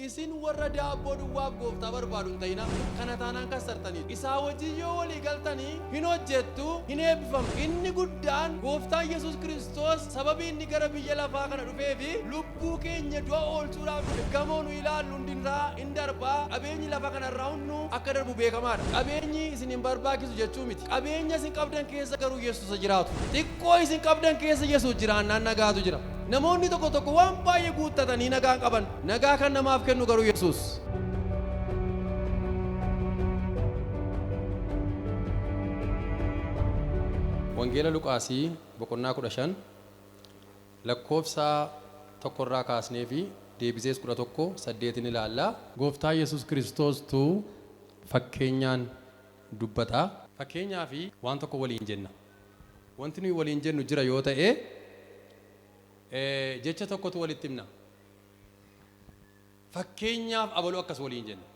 isin warra daabboo duwwaaf gooftaa barbaadu hin ta'ina. Kana taanaan kasartanii isaa wajjin yoo walii galtanii hin hojjettu, hin eebbifamtu. Inni guddaan gooftaa Yesuus Kiristoos sababii inni gara biyya lafaa kana dhufee fi lubbuu keenya du'a oolchuudhaaf gamoo nu ilaallu hundinirraa hin darbaa. Qabeenyi lafa kanarraa hundu akka darbu beekamaadha. Qabeenyi isin hin barbaachisu jechuu miti. Qabeenya isin qabdan keessa garuu Yesuus jiraatu. Xiqqoo isin qabdan keessa Yesuus jiraannaan nagaatu jira. Namoonni tokko tokko waan baay'ee guuttatanii nagaa qaban. Nagaa kan namaaf kennu garuu Yesuus. Wangeela Luqaasii boqonnaa 15 lakkoofsa 1 kaasnee fi deebisees 11:8 ilaalla. Gooftaa Yesuus Kiristoostu fakkeenyaan dubbata. Fakkeenyaa fi waan tokko waliin jenna. Wanti nuyi waliin jennu jira yoo ta'e jecha tokkotu walitti himna. Fakkeenyaaf abaluu akkas waliin jenna.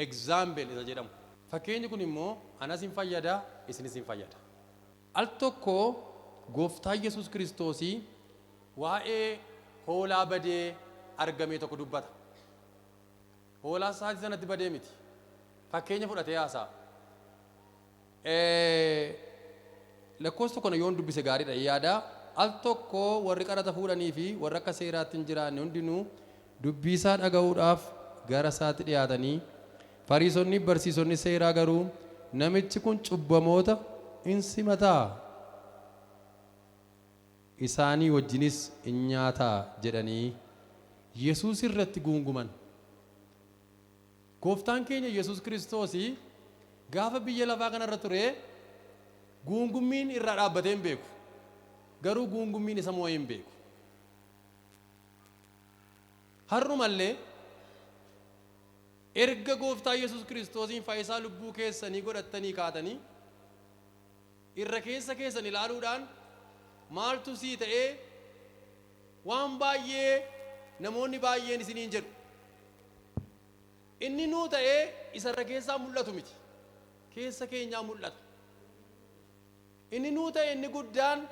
Example isa jedhamu. Fakkeenyi kun immoo anas hin fayyada, isinis hin fayyada. Al tokko gooftaa Yesuus Kiristoosii waa'ee hoolaa badee argame tokko dubbata. Hoolaa sa'aatii sanatti badee miti. Fakkeenya fudhatee haasa'a. Lakkoofsa tokko yoon dubbise gaariidha yaada. Al tokko warri qaraxa fuudhanii fi warra akka seeraatti hin jiraanne hundinuu dubbii isaa dhaga'uudhaaf gara isaatti dhiyaatanii, Fariisonni barsiisonni seeraa garuu namichi kun cubbamoota hin simataa, isaanii wajjinis hin nyaataa jedhanii Yesuus irratti guunguman. Gooftaan keenya Yesuus Kiristoosii gaafa biyya lafaa kanarra ture guungummiin irraa dhaabbatee hin beeku. Garuu guungummiin isa moo'ee hin beeku. Har'umallee erga gooftaa Yesuus Kiristoosiin fayyisaa lubbuu keessanii godhattanii kaatanii irra keessa keessan ilaaluudhaan maaltu sii ta'ee waan baay'ee namoonni baay'een isiniin jedhu. Inni nuu ta'ee isa irra keessaa mul'atu miti. Keessa keenyaa mul'ata. Inni nuu ta'e inni guddaan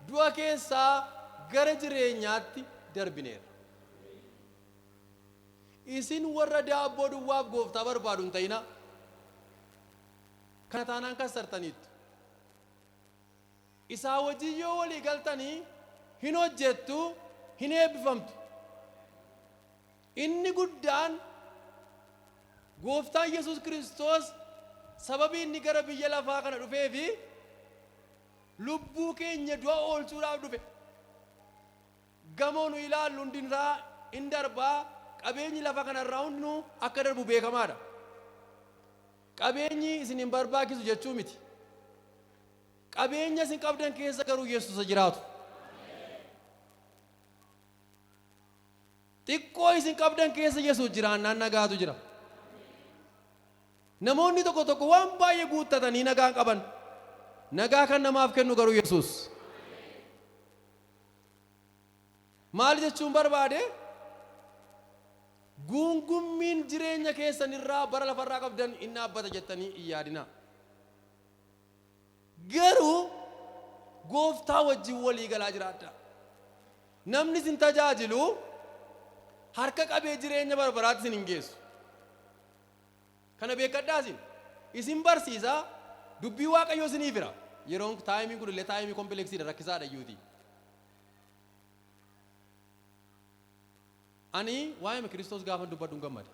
du'a keessaa gara jireenyaatti darbineera. Isin warra daabboo duwwaaf gooftaa barbaadu hin ta'ina. Kana taanaan kasartaniittu. Isaa wajjin yoo walii galtanii hin hojjettu, hin eebbifamtu. Inni guddaan gooftaa Yesuus Kiristoos sababii inni gara biyya lafaa kana dhufee fi lubbuu keenya du'a oolchuudhaaf dhufe. Gamoo nu ilaallu hundinirraa hin darbaa. Qabeenyi lafa kanarraa hundu akka darbu beekamaadha. Qabeenyi isin hin barbaachisu jechuu miti. Qabeenya isin qabdan keessa garuu Yesuus jiraatu. Xiqqoo isin qabdan keessa Yesuus jiraannaan nagaatu jira. Namoonni tokko tokko waan baay'ee guuttatanii nagaa qaban. Nagaa kan namaaf kennu garuu Yesuus. Maal jechuun barbaade? Guungummiin jireenya keessanirraa bara lafarraa qabdan inni dhaabbata jettanii hin yaadina. Garuu gooftaa wajjin walii galaa jiraadha. Namni isin tajaajilu harka qabee jireenya barbaraatti isin hin geessu. Kana beekadhaa isin barsiisaa dubbii Waaqayyoo isinii fira. Yeroon taayimiin kun illee taayimii kompleksiidha, rakkisaadha iyyuuti. Ani waa'ee Kiristoos gaafa dubbadhu hin gammada.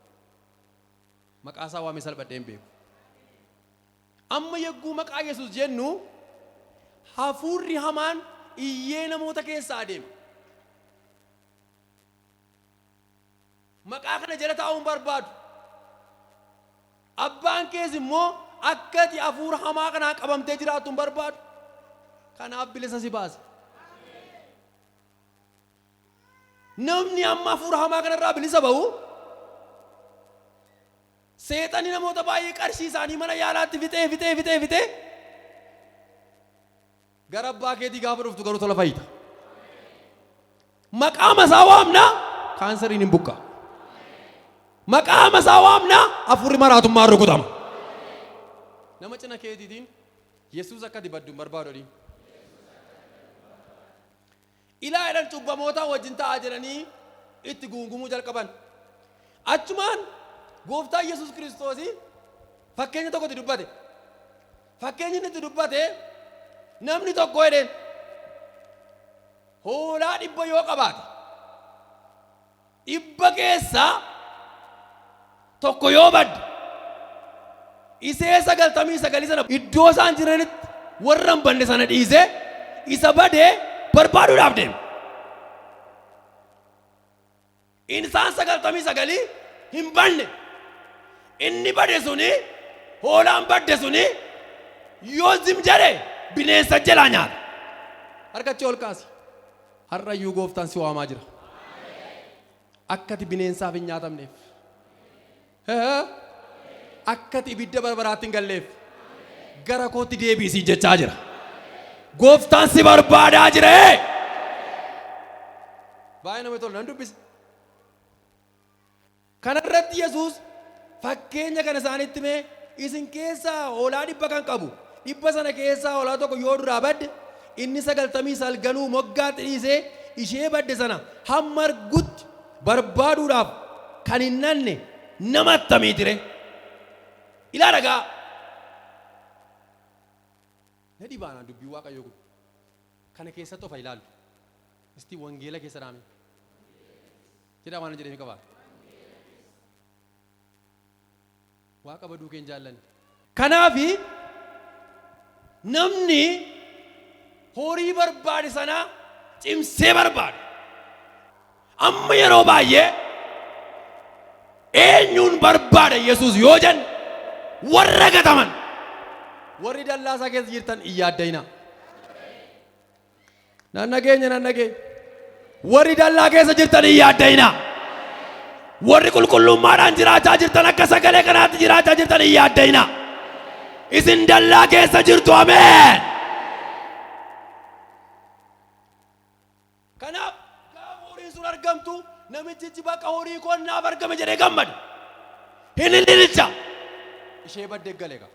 Maqaa isaa waamee salphadhee hin beeku. Amma yegguu maqaa Yesuus jennu hafuurri hamaan iyyee namoota keessaa adeema. Maqaa kana jala taa'uu hin barbaadu. Abbaan kees immoo akkati hafuura hamaa kanaa qabamtee jiraattu hin barbaadu. Kanaaf bilisa si baase. Namni amma hafuura hamaa kanarraa bilisa ba'u seexanni namoota baay'ee qarshii isaanii mana yaalaatti fixee gara abbaa keetii gaafa dhuftu garuu tola fayyita. Maqaa masaa waamna kaansariin hin buqqa. Maqaa masaa waamna hafuurri maraatummaan rukutama. Nama cina keetiitiin Yesuus akka dibaddu hin barbaadu. Ilaa jedhan cubbamoota wajjin ta'aa jedhanii itti guungumuu jalqaban. achumaan gooftaa Yesuus Kiristoosii fakkeenya tokkotti dubbate. Fakkeenyi inni itti dubbate namni tokko jedheen hoolaa 100 yoo qabaate 100 keessaa tokko yoo badde isee 99 sana iddoo isaan jiranitti warra hin banne sana dhiisee isa badee barbaaduudhaaf deeme. Insaan 99 hin banne inni bade suni hoolaan badde suni yoo zim jedhe bineensa jalaa nyaata. Harkatti ol kaasi. Har'ayyuu gooftaan si waamaa jira. Akkati bineensaaf hin nyaatamneef. Akkati ibidda barbaraatti hin galleef. Gara kootti deebiisii jechaa jira. Gooftaan si barbaadaa jira. Baay'ee namatti tolu nan dubbisa. Kanarratti Yesuus fakkeenya kana isaanitti mee isin keessaa hoolaa 100 kan qabu 100 sana keessaa hoolaa tokko yoo duraa badde inni 99 moggaatti dhiisee ishee badde sana hamma argutti barbaaduudhaaf kan hin nanne nama attamii ture. Ilaa dhagaa. Na dhibaanaa dubbii Waaqayyoo kun kana keessatti of ilaalu. Isti wangeela keessa dhaame. Jedhaa waan jedhee qaba. Waaqa baduu keenya jaallanne. Kanaafi namni horii barbaade sana cimsee barbaade. Amma yeroo baay'ee eenyuun barbaada Yesuus yoo jennu warra gataman. Warri dallaasaa keessa jirtan hin yaaddayina. Nannagee. Warri dallaa keessa jirtan hin yaaddayina. Warri qulqullummaadhaan jiraachaa jirtan akka sagalee kanaatti jiraachaa jirtan hin yaaddayina. Isin dallaa keessa jirtu ameen. Kanaaf gaafa horiin sun argamtu namichi bakka horii koo naaf argame jedhee gammadu. Hin ililcha. Ishee baddee galeega.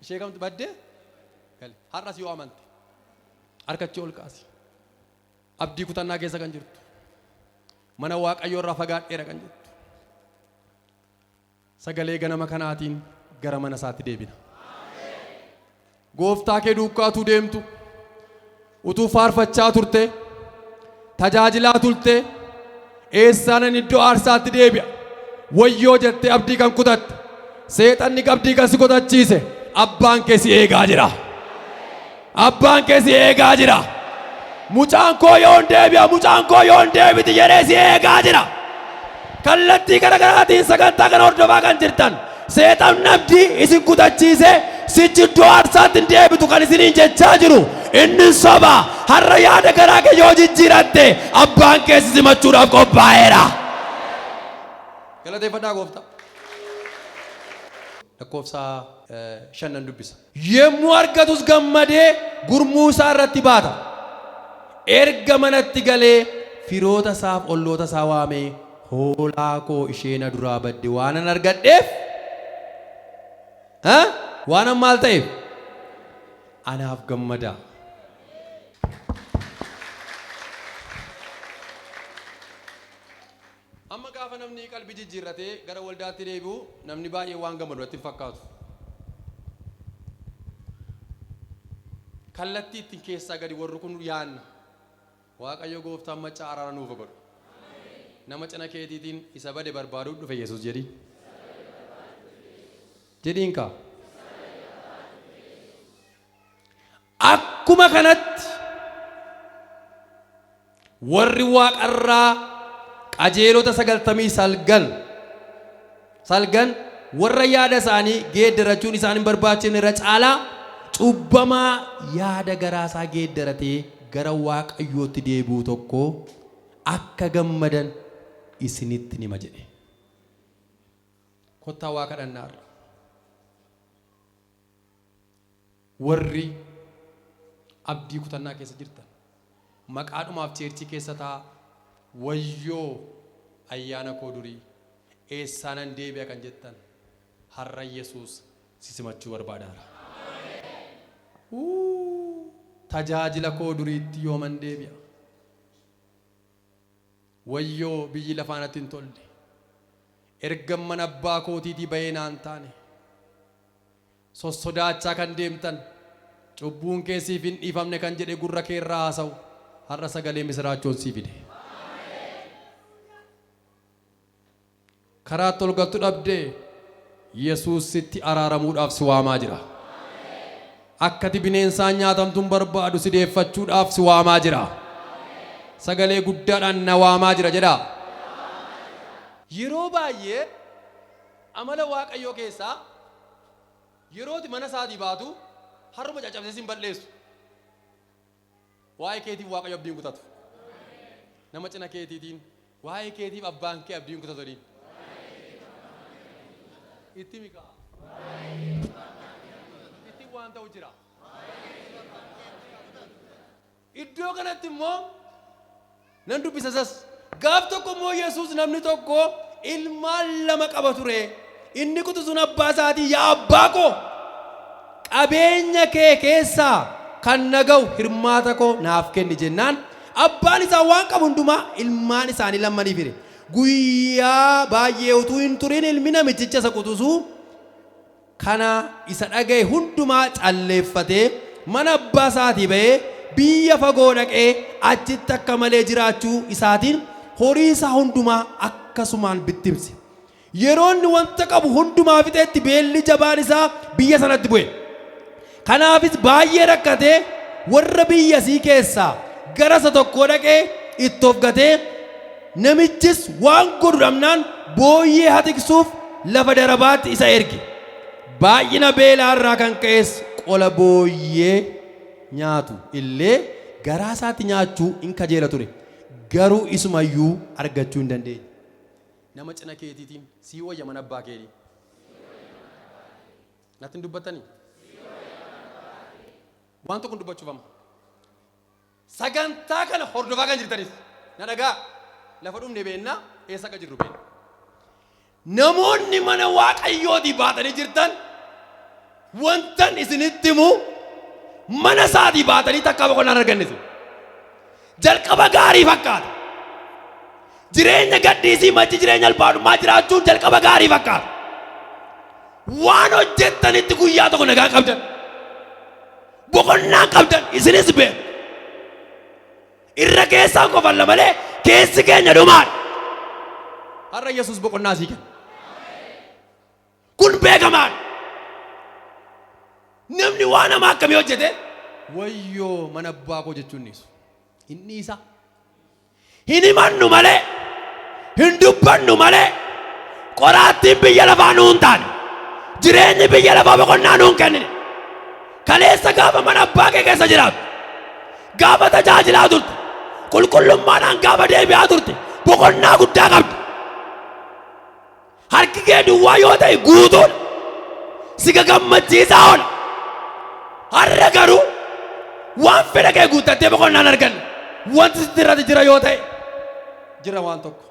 Ishee kamtu baddee gale. Har'as yoo amante harkatti ol kaasi. Abdii kutannaa keessa kan jirtu. Mana Waaqayyoo irraa fagaadheera kan jirtu. Sagalee ganama kanaatiin gara mana isaatti deebina. Gooftaa kee duukaatu deemtu. Utuu faarfachaa turte. Tajaajilaa turte. Eessaanan iddoo aarsaatti deebi'a. Wayyoo jettee abdii kan kutatte. Seexanni abdii kan si kutachiise. Abbaan kee si eegaa jira. Abbaan kee si eegaa jira. Mucaan koo yoon deebi'a, mucaan koo yoon deebiti jedhee si eegaa jira. Kallattii garaagaraatiin sagantaa kana hordofaa kan jirtan seexanni abdii isin kutachiise sichi iddoo aarsaatti hin deebitu kan isiniin jechaa jiru inni soba. Har'a yaada garaa kee yoo jijjiiratte abbaan kee si simachuudhaaf qophaa'eera. Galateeffadhaa gooftaa. Lakkoofsa 5 dubbisa. Yemmuu argatus gammadee gurmuu isaa irratti baata. Erga manatti galee firoota isaaf olloota isaa waamee hoolaa koo ishee na duraa badde waanan argadheef waanan maal ta'eef anaaf gammada. Amma gaafa namni qalbii jijjiirratee gara waldaatti deebi'u namni baay'ee waan gammadu itti fakkaatu. Kallattii ittiin keessaa gadi warri kun yaanna. Waaqayyo gooftaan machaa araara nuuf godhu. Nama cina keetiitiin isa bade barbaaduu dhufe Yesuus jedhi. Jedhiin kaa. Akkuma kanatti warri waaqarraa qajeelota 99 warra yaada isaanii geeddarachuun isaan hin barbaachifne irra caalaa cubbamaa yaada garaasaa geeddaratee gara Waaqayyootti deebi'u tokko akka gammadan isinitti nima jedhe. Kottaa waa kadhannaarra. Warri abdii kutannaa keessa jirtan maqaadhumaaf cheerchii keessa taa wayyoo ayyaana koo durii eessaanan deebi'a kan jettan har'a Yesuus si simachuu barbaadaara. Tajaajila koo duriitti yooman deebi'a. Wayyoo biyyi lafaanatti hin tolle. ergan mana abbaa kootiitii bahee naan taane sossodaachaa kan deemtan cubbuun keessiif hin dhiifamne kan jedhe gurra kee irraa haasa'u har'a sagalee misiraachoon sii fide. karaa tolgattu dhabdee Yesuus sitti araaramuudhaaf si waamaa jira. akkati bineensaan nyaatamtuun barbaadu si deeffachuudhaaf si waamaa jira. sagalee guddaadhaan na waamaa jira jedha. yeroo baay'ee amala Waaqayyoo keessaa yerooti mana isaatii baatu harruma caccabsee sin balleessu. waa'ee keetiif Waaqayyo abdiin kutatu. nama cina keetiitiin waa'ee keetiif abbaan kee abdiin kutatu. itti mikaa. itti waan ta'u jira. iddoo kanatti immoo nan dubbisasas gaaf tokko immoo Yesuus namni tokko ilmaan lama qaba ture. inni kutu sun abbaa isaatii yaa abbaa koo qabeenya kee keessaa kan naga'u hirmaata koo naaf kenni jennaan abbaan isaa waan qabu hundumaa ilmaan isaanii lammaniif hire. guyyaa baay'ee utuu hin turin ilmi namichicha isa qutusuu kana isa dhagaye hundumaa calleeffatee mana abbaa isaatii ba'ee biyya fagoo dhaqee achitti akka malee jiraachuu isaatiin horii isaa hundumaa akkasumaan bittimse. yeroo inni wanta qabu hundumaa fixeetti beelli jabaan isaa biyya sanatti bu'e. kanaafis baay'ee rakkatee warra biyyasii keessaa gara isa tokkoo dhaqee itti of gatee namichis waan godhu dhabnaan booyyee hatiqsuuf lafa darabaatti isa erge. baay'ina beelaa irraa kan ka'es qola booyyee nyaatu illee garaa isaatti nyaachuu in kajeela ture. garuu isumayyuu argachuu hin dandeenye. nama cina keetiitiin sii wayya mana abbaa keetii. natti hin dubbattanii? waan tokko dubbachuufama. sagantaa kana hordofaa kan jirtanis na dhagaa. lafa dhumne beennaa eessa akka jirru beenna. namoonni mana Waaqayyootii baatanii jirtan wantan isinitti himu mana isaatii baatanii takka boqonnaa hin arganne. jalqaba gaarii fakkaata. jireenya gaddiisii machi jireenya albaadummaa jiraachuun jalqaba gaarii fakkaata. waan hojjettanitti guyyaa tokko nagaa qabdan boqonnaa qabdan isinis beeku. irra keessaan qofalla malee keessi keenya dhumaadha. har'a Yesuus boqonnaa sii kenna. kun beekamaadha. namni waan namaa akkamii hojjete wayyoo mana abbaa koo jechuun dhiisu. hin dhiisa. hin himannu malee hin dubbannu malee qoraattiin biyya lafaa nuun taane jireenyi biyya lafaa boqonnaa nuun kennine. kaleessa gaafa mana abbaa kee keessa jiraatu gaafa tajaajilaa turte qulqullummaadhaan gaafa deebi'aa turte boqonnaa guddaa qabdi. harki kee duwwaa yoo ta'e guutuudha si gammachiisaa oola. har'a garuu waan fedha kee guuttattee boqonnaan arganne wanti sitti irratti jira yoo ta'e jira waan tokko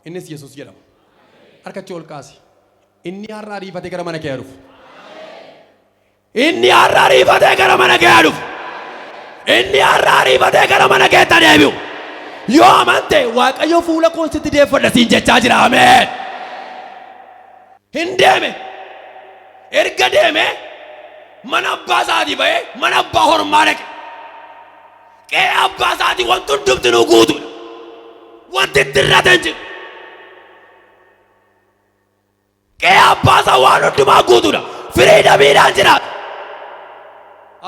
innis Yesuus jedhama. harkachii ol kaasi. inni har'a ariifatee gara mana kee dhufu. inni har'a ariifatee gara mana kee dhufu. inni har'a ariifatee gara mana keetti adeemu. yoo amante Waaqayyo fuula koo sitti deeffadha siin jechaa jira. ameen. hin deeme. erga deeme mana abbaa isaatii ba'ee mana abbaa hormaa dhaqe. qe'ee abbaa isaatii wanti hundumtinuu guutuudha. wanti itti irratti hin jiru. qe'ee abbaa isaa waan hundumaa guutuudha. firii dhabiidhaan jiraata.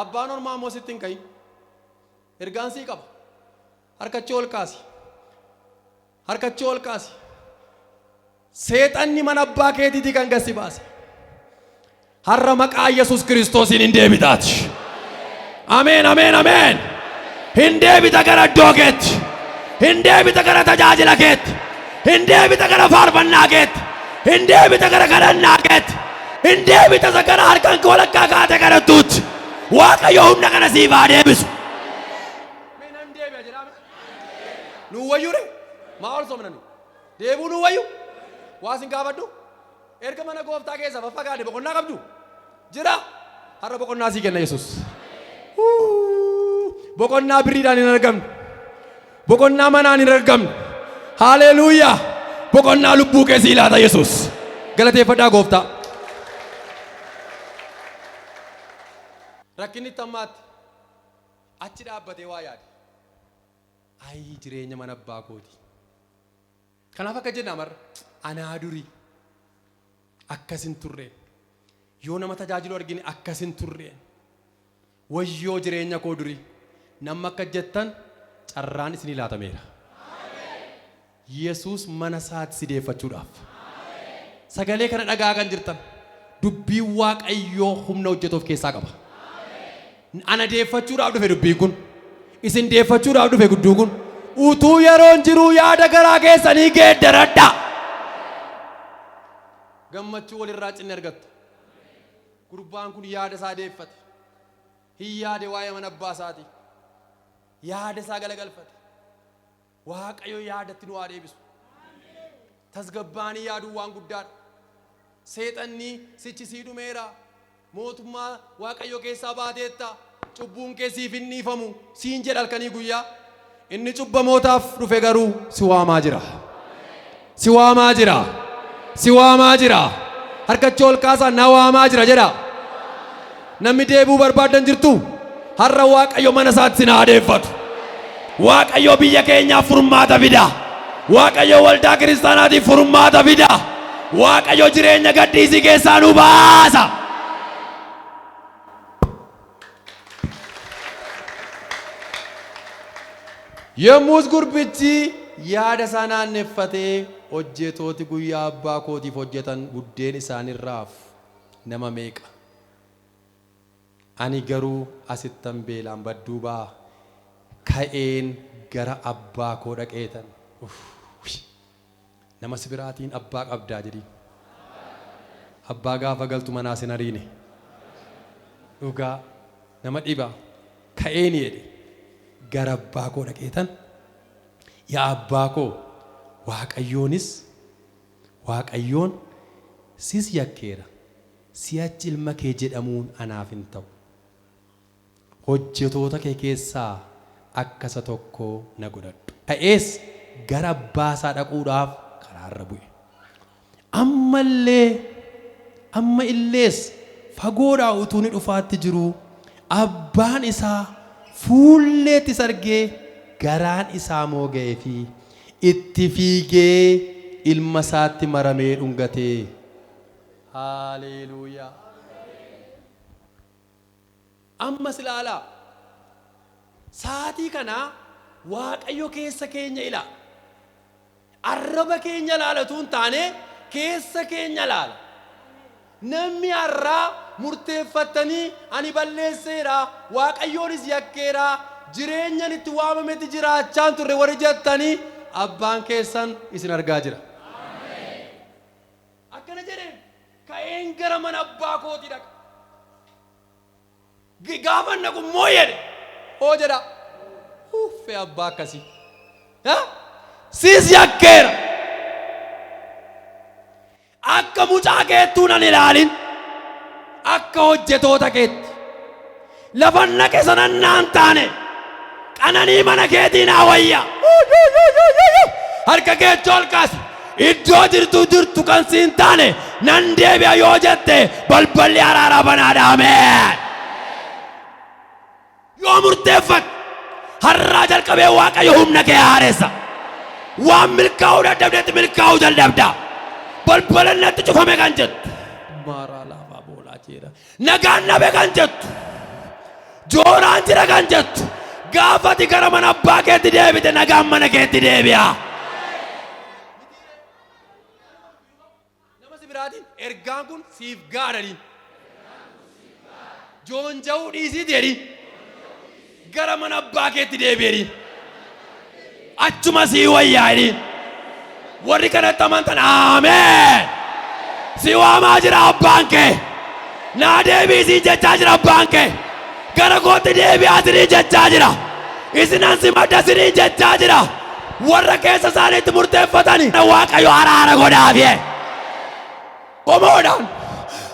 abbaan hormaa immoo sitti hin ka'i. ergaan sii qaba. harkachii ol kaasi. harkachii ol kaasi. seexanni mana abbaa keetiitii kan gassi baase har'a maqaa Yesuus Kiristoosiin hin deebitaati. ameen ameen ameen. hin deebita gara iddoo keetti. hin deebita gara tajaajila keetti. hin deebita gara faarfannaa keetti. hin deebita gara kadhannaa keetti. hin deebita gara harkaan kee walakkaa kaatee kadhattuutti. Waaqayyo humna kana siif haa deebisu. nu wayyure maa ol somna nu deebuu nu wayyu waasin gaafadhu erga mana gooftaa keessa faffagaade boqonnaa qabdu jira. har'a boqonnaa sii kenna Yesuus. boqonnaa biriidhaan hin argamne. boqonnaa manaan hin argamne. haleluuyaa. boqonnaa lubbuu keessii laata Yesuus. Galateeffadhaa gooftaa. Rakkinni tammaatti achi dhaabbatee waa yaade. Ayi jireenya mana abbaa kooti. Kanaaf akka jenna marra anaa durii akkasin turreen yoo nama tajaajilu argine akkasin turreen wayyoo jireenya koo durii nama akka jettan carraan isinii laatameera. Yesuus mana isaatti sideeffachuudhaaf sagalee kana dhagaa kan jirtan dubbii Waaqayyoo humna hojjetuuf keessaa qaba. Ana deeffachuudhaaf dhufe dubbii kun isin deeffachuudhaaf dhufe gudduu kun utuu yeroon jiru yaada garaa keessanii geeddaradha. Gammachuu walirraa cinni argattu. Gurbaan kun yaada isaa deeffate. Hin yaade waa'ee mana abbaa isaati. Yaada isaa galagalfate. Waaqayyo yaadatti nu haa deebisu. Tasgabbaanii yaaduu waan guddaadha. Seexanni sichi sii dhumeera. Mootummaa Waaqayyo keessaa baateetta. Cubbuun keessiif hin dhiifamu. Siin jedha halkanii guyyaa. Inni cubbamootaaf dhufe garuu si waamaa jira. Si waamaa jira. Si waamaa jira. Harkachoo ol kaasaa na waamaa jira jedha. Namni deebuu barbaadan jirtu har'a Waaqayyo mana isaatti sin aadeeffatu. Waaqayyo biyya keenyaaf furmaata fida. Waaqayyo waldaa kiristaanaatiif furmaata fida. Waaqayyo jireenya gadhiisii keessaa nu baasa. Yommus gurbichi yaada isaa naanneeffatee hojjetooti guyyaa abbaa kootiif hojjetan buddeen isaanirraaf nama meeqa. Ani garuu asittan beelaan badduu baa ka'een gara abbaa koo dhaqeetan. Nama si biraatiin abbaa qabdaa jedhi. Abbaa gaafa galtu manaa sin ariine. Dhugaa nama dhiba ka'een jedhe. Gara abbaa koo dhaqeetan yaa abbaa koo Waaqayyoon sis yakkeera si'achi ilma kee jedhamuun anaaf hin ta'u. Hojjetoota kee keessaa akka isa tokko na godhadhu. Ka'ees gara abbaa isaa dhaquudhaaf karaarra bu'e. Amma illees fagoodhaa utuu ni dhufaatti jiru abbaan isaa fuulleetti sargee garaan isaa mooga'ee fi itti fiigee ilma isaatti maramee dhungatee. Haleluuyaa. Ammas ilaalaa saatii kana Waaqayyo keessa keenya ilaala. Arraba keenya ilaalatuun taane keessa keenya ilaala. Namni har'aa murteeffattanii ani balleesseera Waaqayyoonis yakkeera jireenyan itti waamametti jiraachaan turre warri jettanii abbaan keessan isin argaa jira. Akkana jedheen ka'een gara mana abbaa kootii dhaqa. Gaafa naqu moo jedhe hoo jedha uffee abbaa akkasii siis yakkeera. Akka mucaa keettuu nan ilaalin akka hojjetoota keetti lafan naqe sanan naan taane qananii mana keetii naa wayya. Harka keetti ol kaasi iddoo jirtu kan siin taane nan deebi'a yoo jette balballi araaraa banaadha. Ameen. Yoo murteeffatte har'aa jalqabee Waaqayyo humna kee haareessa. Waan milkaa'uu dadhabdetti milkaa'uu jalqabda. Balbalannatti cufame kan jettu maaraa laafaa boolaa jeera nagaan nabe kan jettu jooraan jira kan jettu gaafati gara mana abbaa keetti deebite nagaan mana keetti deebi'a. Nama si biraatiin ergaan kun siif gaadhanii joonja'uu dhiisii jedhi gara mana abbaa keetti deebi'edhi achuma sii wayyaa jedhi. Warri kanatti amantan ameen. Si waamaa jira abbaan kee. Naa deebii siin jechaa jira abbaan kee. Gara kootti deebi'aa siniin jechaa jira. Isinan si madda siniin jechaa jira. Warra keessa isaaniitti murteeffatani Waaqayyo araara godhaafiye. Qomoodhaan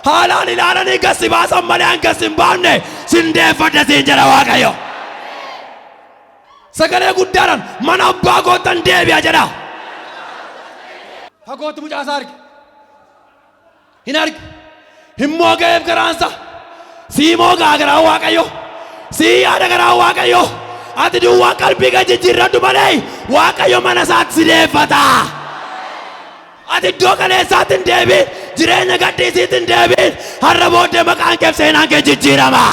haalaan ilaalanii gassi baasan malee an gassi hin baafne sin deeffadha siin jedha Waaqayyo. Sagalee guddaadhaan mana abbaa koottan deebi'a jedha. Fagootti mucaasaa arge. Hin arge. Hin moogeef garaansa. Sii moogaa garaa Waaqayyo. Sii yaada garaa Waaqayyo. Ati duwwaa qalbii kee jijjiirradhu malee Waaqayyo mana isaatti si deeffata. Ati iddoo kaleessaatti hin deebiin, jireenya gadhiisiitti hin deebiin. Har'a booddee maqaan kee seenaan kee jijjiirama.